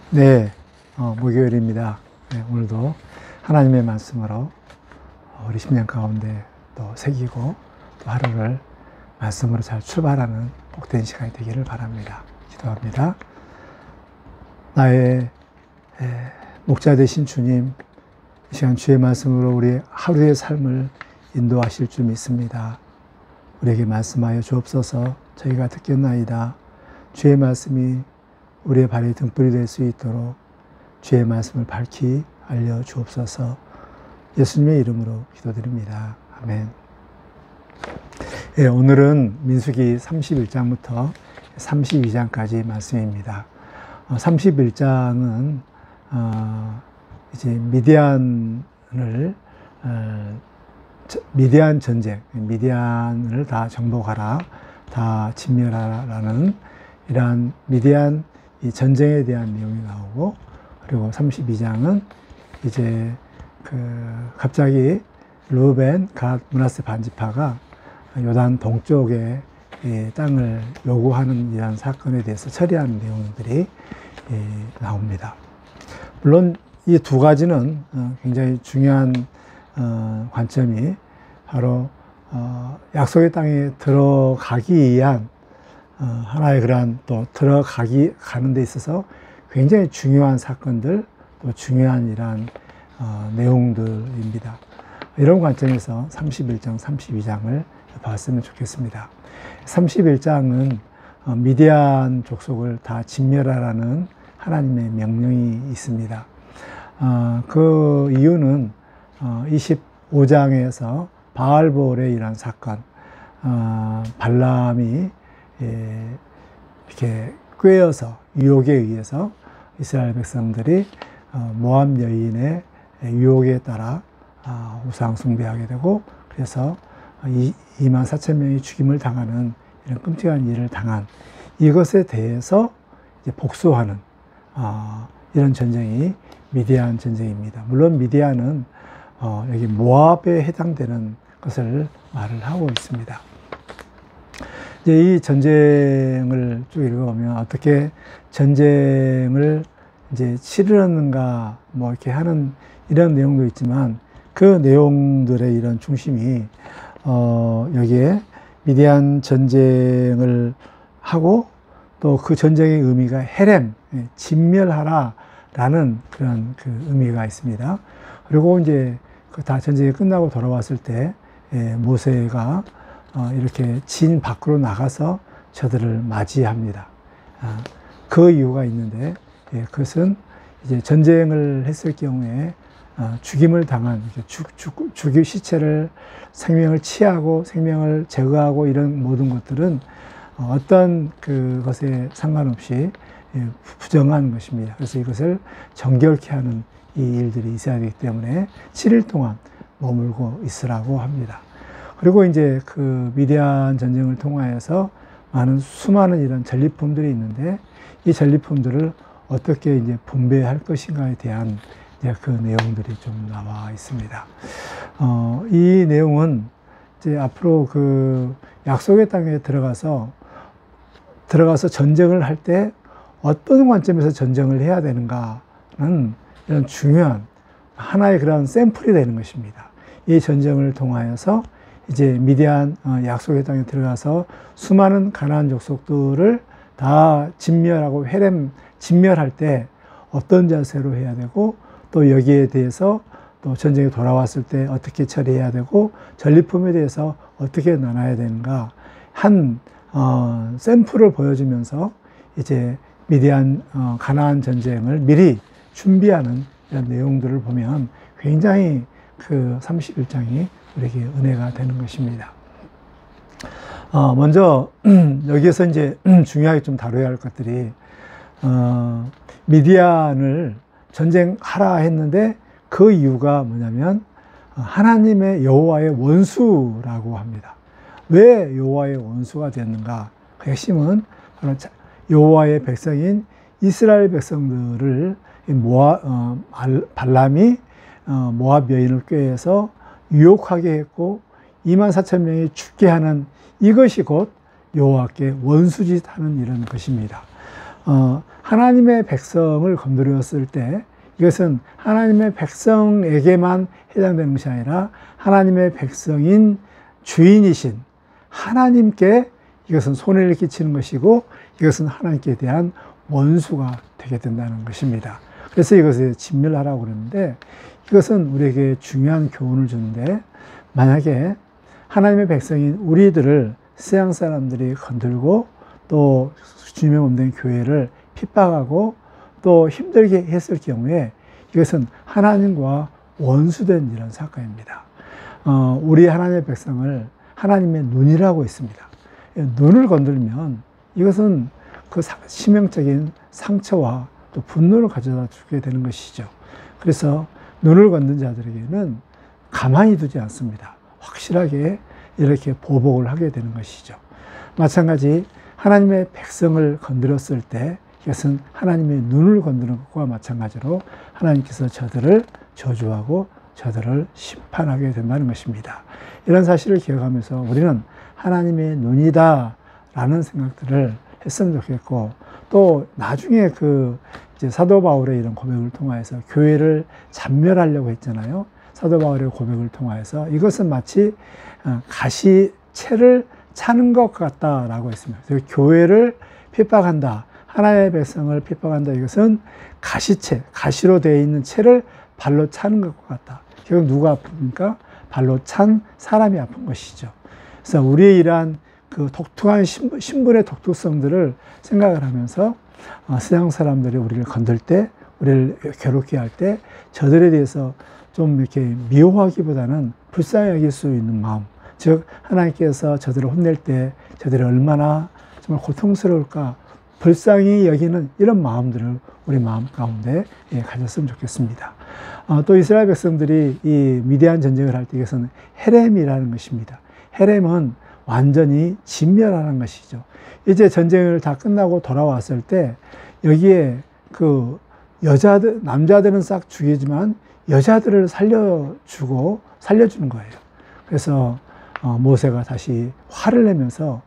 네, 목요일입니다. 네, 오늘도 하나님의 말씀으로 우리 심령 가운데 또 새기고 또 하루를 말씀으로 잘 출발하는 복된 시간이 되기를 바랍니다. 기도합니다. 나의 목자 되신 주님, 이 시간 주의 말씀으로 우리 하루의 삶을 인도하실 줄 믿습니다. 우리에게 말씀하여 주옵소서. 저희가 듣겠나이다. 주의 말씀이 우리의 발의 등불이 될 수 있도록 주의 말씀을 밝히 알려주옵소서. 예수님의 이름으로 기도드립니다. 아멘. 예, 오늘은 민수기 31장부터 32장까지 말씀입니다. 31장은 이제 미디안 전쟁, 미디안을 다 정복하라, 다 진멸하라라는 이러한 미디안 이 전쟁에 대한 내용이 나오고, 그리고 32장은 이제 갑자기 르우벤, 갓, 므낫세 반지파가 요단 동쪽의 땅을 요구하는 이러한 사건에 대해서 처리하는 내용들이 나옵니다. 물론 이 두 가지는 굉장히 중요한 관점이 바로 약속의 땅에 들어가기 위한 하나의 그러한 또 가는 데 있어서 굉장히 중요한 사건들, 또 중요한 이러한 내용들입니다. 이런 관점에서 31장, 32장을 봤으면 좋겠습니다. 31장은 미디안 족속을 다 진멸하라는 하나님의 명령이 있습니다. 그 이유는 25장에서 바알볼의 이러한 사건, 발람이 이렇게 꾀어서 유혹에 의해서 이스라엘 백성들이 모압 여인의 유혹에 따라 우상 숭배하게 되고, 그래서 24,000명이 죽임을 당하는 이런 끔찍한 일을 당한 이것에 대해서 이제 복수하는 이런 전쟁이 미디안 전쟁입니다. 물론 미디안은 여기 모압에 해당되는 것을 말을 하고 있습니다. 이제 이 전쟁을 쭉 읽어보면 어떻게 전쟁을 이제 치르는가 뭐 이렇게 하는 이런 내용도 있지만, 그 내용들의 이런 중심이 여기에 미디안 전쟁을 하고, 또 그 전쟁의 의미가 헤렘, 진멸하라 라는 그런 그 의미가 있습니다. 그리고 이제 다 전쟁이 끝나고 돌아왔을 때 모세가 이렇게 진 밖으로 나가서 저들을 맞이합니다. 그 이유가 있는데, 그것은 이제 전쟁을 했을 경우에 죽임을 당한, 시체를, 생명을 취하고 생명을 제거하고 이런 모든 것들은 어떤 그것에 상관없이 부정한 것입니다. 그래서 이것을 정결케 하는 이 일들이 있어야 되기 때문에 7일 동안 머물고 있으라고 합니다. 그리고 이제 그 미디안 전쟁을 통하여서 수많은 이런 전리품들이 있는데, 이 전리품들을 어떻게 이제 분배할 것인가에 대한 이제 그 내용들이 좀 나와 있습니다. 이 내용은 이제 앞으로 그 약속의 땅에 들어가서 전쟁을 할 때 어떤 관점에서 전쟁을 해야 되는가는 이런 중요한 하나의 그런 샘플이 되는 것입니다. 이 전쟁을 통하여서 이제 미디안 약속의 땅에 들어가서 수많은 가나안 족속들을 다 진멸하고 진멸할 때 어떤 자세로 해야 되고, 또 여기에 대해서 또 전쟁에 돌아왔을 때 어떻게 처리해야 되고, 전리품에 대해서 어떻게 나눠야 되는가 한 샘플을 보여주면서 이제 미디안 가나안 전쟁을 미리 준비하는 이런 내용들을 보면 굉장히 그 31장이 우리에게 은혜가 되는 것입니다. 먼저 여기에서 이제 중요하게 좀 다뤄야 할 것들이, 미디안을 전쟁하라 했는데 그 이유가 뭐냐면 하나님의 여호와의 원수라고 합니다. 왜 여호와의 원수가 됐는가? 그 핵심은 바로 여호와의 백성인 이스라엘 백성들을 발람이 모압 여인을 꾀해서 유혹하게 했고 24,000명이 죽게 하는 이것이 곧 여호와께 원수짓하는 이런 것입니다. 하나님의 백성을 건드렸을 때 이것은 하나님의 백성에게만 해당되는 것이 아니라 하나님의 백성인 주인이신 하나님께 이것은 손해를 끼치는 것이고 이것은 하나님께 대한 원수가 되게 된다는 것입니다. 그래서 이것을 진멸하라고 그러는데 이것은 우리에게 중요한 교훈을 주는데 만약에 하나님의 백성인 우리들을 세상 사람들이 건들고 또 주님의 몸된 교회를 핍박하고 또 힘들게 했을 경우에 이것은 하나님과 원수된 이런 사건입니다. 우리 하나님의 백성을 하나님의 눈이라고 있습니다. 눈을 건들면 이것은 그 치명적인 상처와 또 분노를 가져다 주게 되는 것이죠. 그래서 눈을 건든 자들에게는 가만히 두지 않습니다. 확실하게 이렇게 보복을 하게 되는 것이죠. 마찬가지 하나님의 백성을 건드렸을 때 이것은 하나님의 눈을 건드는 것과 마찬가지로 하나님께서 저들을 저주하고 저들을 심판하게 된다는 것입니다. 이런 사실을 기억하면서 우리는 하나님의 눈이다 라는 생각들을 했으면 좋겠고 또 나중에 이제 사도 바울의 이런 고백을 통하여서 교회를 잔멸하려고 했잖아요. 사도 바울의 고백을 통하여서 이것은 마치 가시채를 차는 것 같다라고 했습니다. 그래서 교회를 핍박한다. 하나님의 백성을 핍박한다. 이것은 가시채, 가시로 되어 있는 채를 발로 차는 것 같다. 결국 누가 아픕니까? 발로 찬 사람이 아픈 것이죠. 그래서 우리의 이러한 그 독특한 신분의 독특성들을 생각을 하면서 세상 사람들이 우리를 건들 때, 우리를 괴롭게 할 때 저들에 대해서 좀 이렇게 미워하기보다는 불쌍히 여길 수 있는 마음, 즉 하나님께서 저들을 혼낼 때 저들이 얼마나 정말 고통스러울까 불쌍히 여기는 이런 마음들을 우리 마음 가운데 가졌으면 좋겠습니다. 또 이스라엘 백성들이 이 미디안 전쟁을 할 때 이것은 헤렘이라는 것입니다. 헤렘은 완전히 진멸하는 것이죠. 이제 전쟁을 다 끝나고 돌아왔을 때 여기에 그 여자들, 남자들은 싹 죽이지만 여자들을 살려주는 거예요. 그래서 모세가 다시 화를 내면서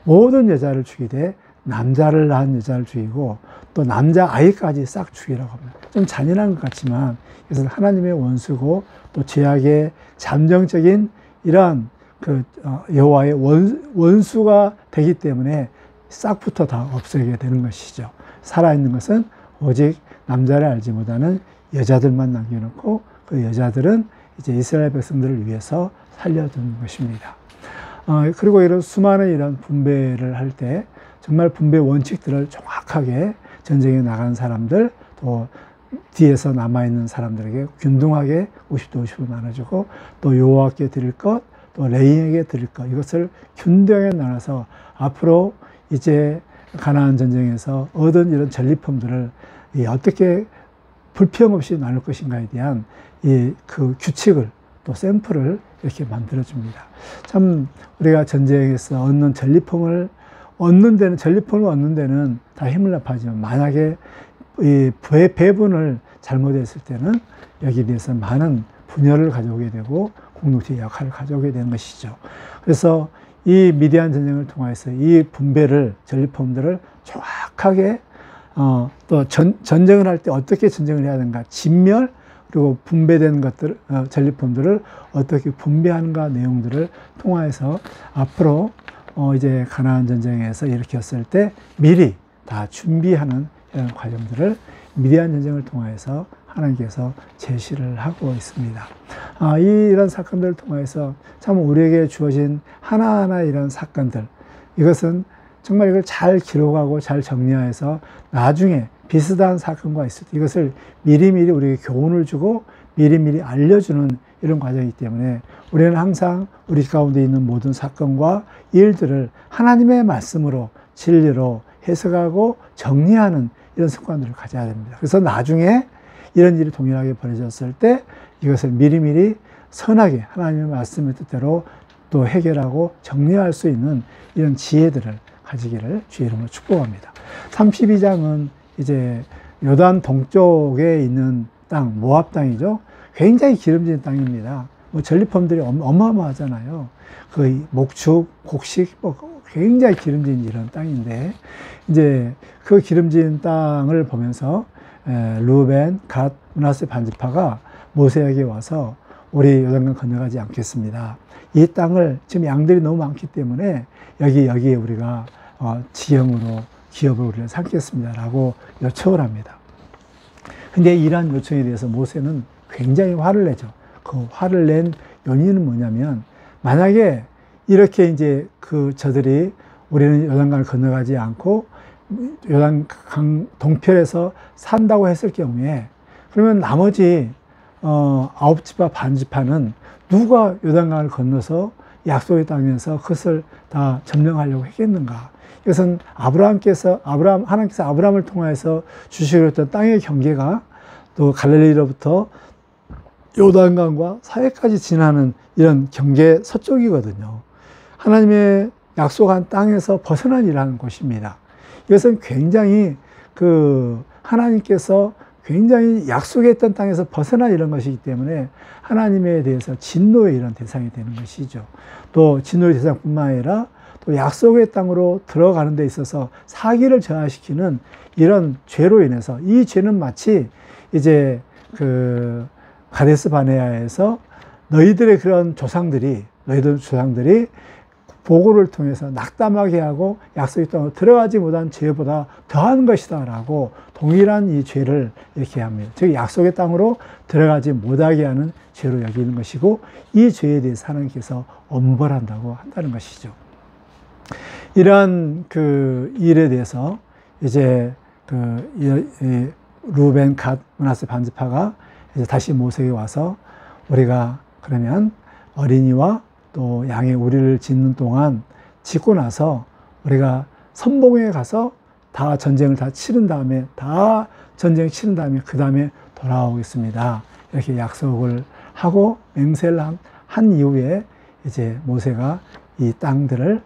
모든 여자를 죽이되 남자를 낳은 여자를 죽이고 또 남자 아이까지 싹 죽이라고 합니다. 좀 잔인한 것 같지만 이것은 하나님의 원수고 또 죄악의 잠정적인 이러한 여호와의 원수가 되기 때문에 싹부터 다 없애게 되는 것이죠. 살아있는 것은 오직 남자를 알지 못하는 여자들만 남겨놓고 그 여자들은 이제 이스라엘 백성들을 위해서 살려두는 것입니다. 그리고 이런 수많은 이런 분배를 할 때 정말 분배 원칙들을 정확하게 전쟁에 나간 사람들 또 뒤에서 남아있는 사람들에게 균등하게 50도 50도 나눠주고 또 여호와께 드릴 것 또 레위인에게 드릴 것 이것을 균등하게 나눠서 앞으로 이제 가나안 전쟁에서 얻은 이런 전리품들을 어떻게 불평 없이 나눌 것인가에 대한 그 규칙을 또 샘플을 이렇게 만들어줍니다. 참 우리가 전쟁에서 얻는 전리품을 얻는 데는 다 힘을 합하지만 만약에 이 배분을 잘못했을 때는 여기에 대해서 많은 분열을 가져오게 되고 공동체의 역할을 가져오게 되는 것이죠. 그래서 이 미디안 전쟁을 통해서 이 분배를 전리품들을 정확하게 또 전쟁을 할 때 어떻게 전쟁을 해야 되는가 진멸 그리고 분배된 것들 전리품들을 어떻게 분배하는가 내용들을 통해서 앞으로 이제 가나안 전쟁에서 일으켰을 때 미리 다 준비하는 이런 과정들을 미디안 전쟁을 통해서 하나님께서 제시를 하고 있습니다. 이런 사건들을 통해서 참 우리에게 주어진 하나하나 이런 사건들 이것은 정말 이걸 잘 기록하고 잘 정리해서 나중에 비슷한 사건과 있을 때 이것을 미리미리 우리에게 교훈을 주고 미리미리 알려주는 이런 과정이기 때문에 우리는 항상 우리 가운데 있는 모든 사건과 일들을 하나님의 말씀으로 진리로 해석하고 정리하는 이런 습관들을 가져야 됩니다. 그래서 나중에 이런 일이 동일하게 벌어졌을 때 이것을 미리미리 선하게 하나님의 말씀의 뜻대로 또 해결하고 정리할 수 있는 이런 지혜들을 가지기를 주의 이름으로 축복합니다. 32장은 이제 요단 동쪽에 있는 땅, 모압 땅이죠. 굉장히 기름진 땅입니다. 전리품들이 어마어마하잖아요. 그 목축, 곡식, 굉장히 기름진 이런 땅인데, 이제 그 기름진 땅을 보면서 르우벤, 갓, 므낫세 반지파가 모세에게 와서 우리 요단강 건너가지 않겠습니다. 이 땅을 지금 양들이 너무 많기 때문에 여기에 우리가 지형으로 기업을 우리를 삼겠습니다라고 요청을 합니다. 근데 이러한 요청에 대해서 모세는 굉장히 화를 내죠. 그 화를 낸 요인은 뭐냐면, 만약에 이렇게 이제 저들이 우리는 요단강을 건너가지 않고 요단강 동편에서 산다고 했을 경우에, 그러면 나머지 9지파 반지파는 누가 요단강을 건너서 약속의 땅에서 그것을 다 점령하려고 했겠는가? 이것은 하나님께서 아브라함을 통하여서 주시기로 했던 땅의 경계가 또 갈릴리로부터 요단강과 사해까지 지나는 이런 경계 서쪽이거든요. 하나님의 약속한 땅에서 벗어나니라는 곳입니다. 이것은 굉장히 하나님께서 굉장히 약속했던 땅에서 벗어나 이런 것이기 때문에 하나님에 대해서 진노의 이런 대상이 되는 것이죠. 또 진노의 대상뿐만 아니라 또 약속의 땅으로 들어가는 데 있어서 사기를 저하시키는 이런 죄로 인해서, 이 죄는 마치 이제 가데스 바네아에서 너희들 조상들이 보고를 통해서 낙담하게 하고 약속의 땅으로 들어가지 못한 죄보다 더한 것이다 라고 동일한 이 죄를 이렇게 합니다. 즉 약속의 땅으로 들어가지 못하게 하는 죄로 여기는 것이고, 이 죄에 대해서 하나님께서 엄벌한다고 한다는 것이죠. 이러한 일에 대해서 이제 르우벤, 갓, 므낫세 반지파가 이제 다시 모세에게 와서 우리가 그러면 어린이와 또 양의 우리를 짓는 동안 짓고 나서 우리가 선봉에 가서 다 전쟁을 치른 다음에 그 다음에 돌아오겠습니다. 이렇게 약속을 하고 맹세를 한 이후에 이제 모세가 이 땅들을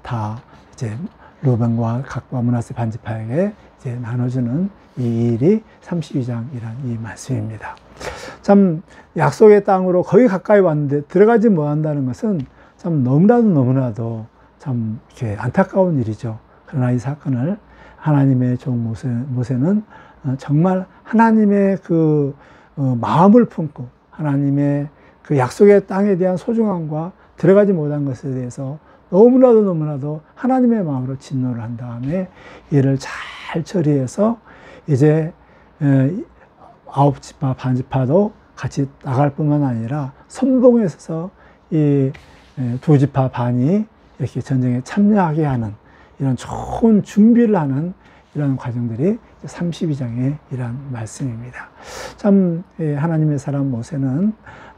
다 이제 르우벤과 갓과 므낫세 반지파에게 이제 나눠주는 이 일이 32장이라는 이 말씀입니다. 참 약속의 땅으로 거의 가까이 왔는데 들어가지 못한다는 것은 참 너무나도 참 이렇게 안타까운 일이죠. 그러나 이 사건을 하나님의 종 모세는 정말 하나님의 마음을 품고 하나님의 약속의 땅에 대한 소중함과 들어가지 못한 것에 대해서 너무나도 하나님의 마음으로 진노를 한 다음에 이를 잘 처리해서 이제 9지파 반지파도 같이 나갈 뿐만 아니라 선봉에 서서 이 2지파 반이 이렇게 전쟁에 참여하게 하는 이런 좋은 준비를 하는 이런 과정들이 32장의 이런 말씀입니다. 참 하나님의 사람 모세는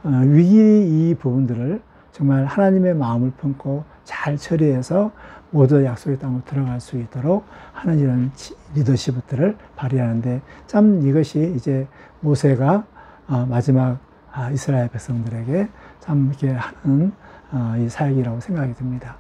위기 이 부분들을 정말 하나님의 마음을 품고 잘 처리해서 모두 약속의 땅으로 들어갈 수 있도록 하는 이런 리더십들을 발휘하는데, 참 이것이 이제 모세가 마지막 이스라엘 백성들에게 참 이렇게 하는 이 사역이라고 생각이 듭니다.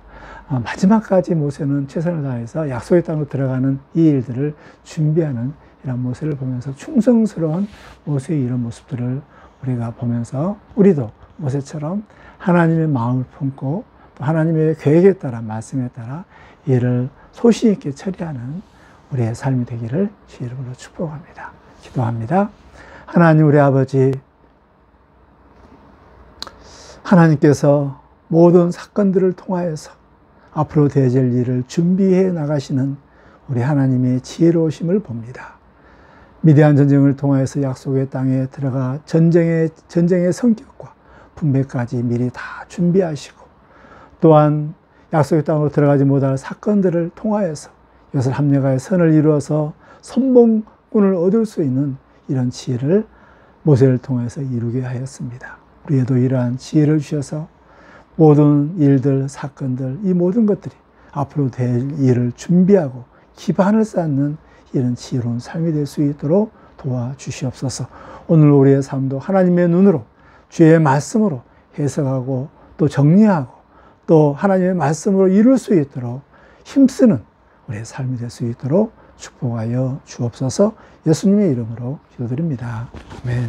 마지막까지 모세는 최선을 다해서 약속의 땅으로 들어가는 이 일들을 준비하는 이런 모세를 보면서 충성스러운 모세의 이런 모습들을 우리가 보면서 우리도 모세처럼 하나님의 마음을 품고 또 하나님의 계획에 따라 말씀에 따라 이를 소신 있게 처리하는 우리의 삶이 되기를 주 이름으로 축복합니다. 기도합니다. 하나님 우리 아버지, 하나님께서 모든 사건들을 통하여서 앞으로 되어질 일을 준비해 나가시는 우리 하나님의 지혜로우심을 봅니다. 미디안 전쟁을 통하여서 약속의 땅에 들어가 전쟁의 성격과 분배까지 미리 다 준비하시고, 또한 약속의 땅으로 들어가지 못할 사건들을 통하여서 이것을 합력하여 선을 이루어서 선봉군을 얻을 수 있는 이런 지혜를 모세를 통해서 이루게 하였습니다. 우리에도 이러한 지혜를 주셔서 모든 일들, 사건들, 이 모든 것들이 앞으로 될 일을 준비하고 기반을 쌓는 이런 지혜로운 삶이 될 수 있도록 도와주시옵소서. 오늘 우리의 삶도 하나님의 눈으로 주의 말씀으로 해석하고 또 정리하고 또 하나님의 말씀으로 이룰 수 있도록 힘쓰는 우리의 삶이 될 수 있도록 축복하여 주옵소서. 예수님의 이름으로 기도드립니다. 아멘.